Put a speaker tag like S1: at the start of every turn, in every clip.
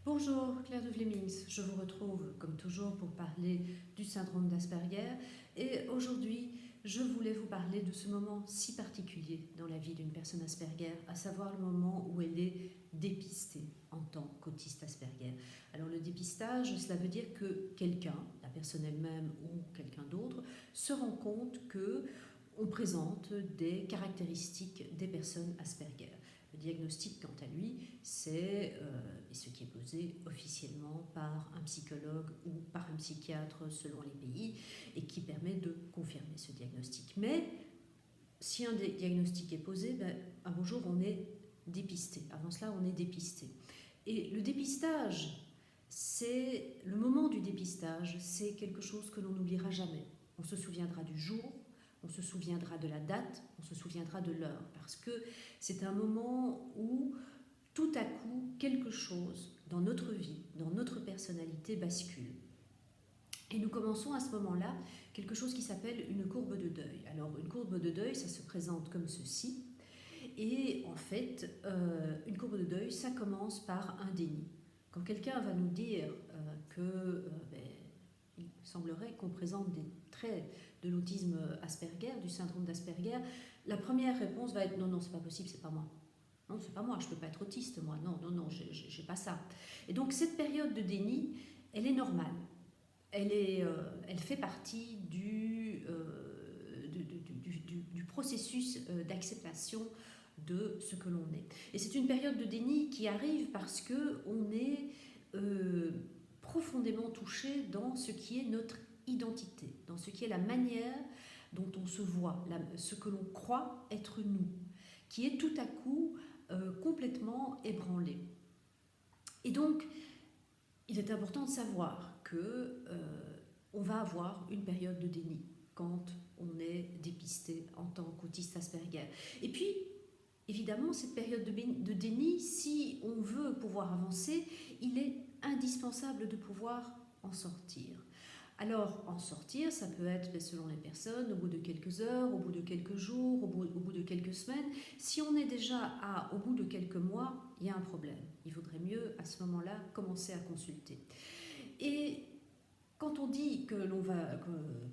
S1: Bonjour, Claire de Vlemings. Je vous retrouve comme toujours pour parler du syndrome d'Asperger. Et aujourd'hui, je voulais vous parler de ce moment si particulier dans la vie d'une personne Asperger, à savoir le moment où elle est dépistée en tant qu'autiste Asperger. Alors le dépistage, cela veut dire que quelqu'un, la personne elle-même ou quelqu'un d'autre, se rend compte que on présente des caractéristiques des personnes Asperger. Le diagnostic, quant à lui, c'est ce qui est posé officiellement par un psychologue ou par un psychiatre selon les pays et qui permet de confirmer ce diagnostic. Mais si un diagnostic est posé, un beau jour on est dépisté. Avant cela, on est dépisté. Et le dépistage, c'est le moment du dépistage, c'est quelque chose que l'on n'oubliera jamais. On se souviendra du jour, on se souviendra de la date, on se souviendra de l'heure, parce que c'est un moment où tout à coup, quelque chose dans notre vie, dans notre personnalité bascule. Et nous commençons à ce moment-là quelque chose qui s'appelle une courbe de deuil. Alors, une courbe de deuil, ça se présente comme ceci. Et en fait, une courbe de deuil, ça commence par un déni. Quand quelqu'un va nous dire il semblerait qu'on présente des traits de l'autisme Asperger, du syndrome d'Asperger, la première réponse va être non, c'est pas possible, c'est pas moi. Non, c'est pas moi, je peux pas être autiste, moi. Non, j'ai pas ça. Et donc cette période de déni, elle est normale. Elle fait partie du processus d'acceptation de ce que l'on est. Et c'est une période de déni qui arrive parce qu'on est profondément touché dans ce qui est notre identité, dans ce qui est la manière dont on se voit, ce que l'on croit être nous, qui est tout à coup complètement ébranlé. Et donc, il est important de savoir qu'on va avoir une période de déni quand on est dépisté en tant qu'autiste Asperger. Et puis, évidemment, cette période de déni, si on veut pouvoir avancer, il est indispensable de pouvoir en sortir. Alors, en sortir, ça peut être, selon les personnes, au bout de quelques heures, au bout de quelques jours, au bout de quelques semaines. Si on est déjà au bout de quelques mois, il y a un problème. Il vaudrait mieux, à ce moment-là, commencer à consulter. Et quand on dit que l'on va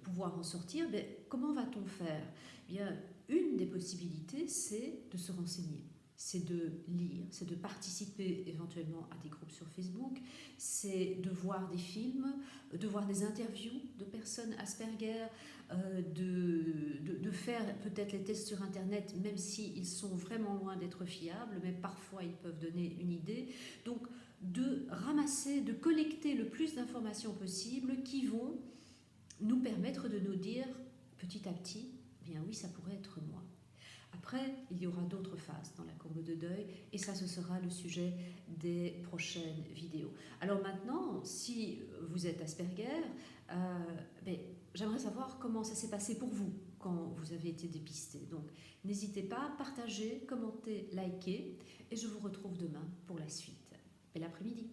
S1: pouvoir en sortir, comment va-t-on faire ? Bien, une des possibilités, c'est de se renseigner. C'est de lire, c'est de participer éventuellement à des groupes sur Facebook, c'est de voir des films, de voir des interviews de personnes Asperger, de faire peut-être les tests sur Internet, même s'ils sont vraiment loin d'être fiables, mais parfois ils peuvent donner une idée. Donc, de ramasser, de collecter le plus d'informations possibles qui vont nous permettre de nous dire petit à petit, bien oui, ça pourrait être moi. Après, il y aura d'autres phases dans la courbe de deuil et ça, ce sera le sujet des prochaines vidéos. Alors maintenant, si vous êtes Asperger, j'aimerais savoir comment ça s'est passé pour vous quand vous avez été dépisté. Donc, n'hésitez pas, partagez, commentez, likez et je vous retrouve demain pour la suite. Bel après-midi.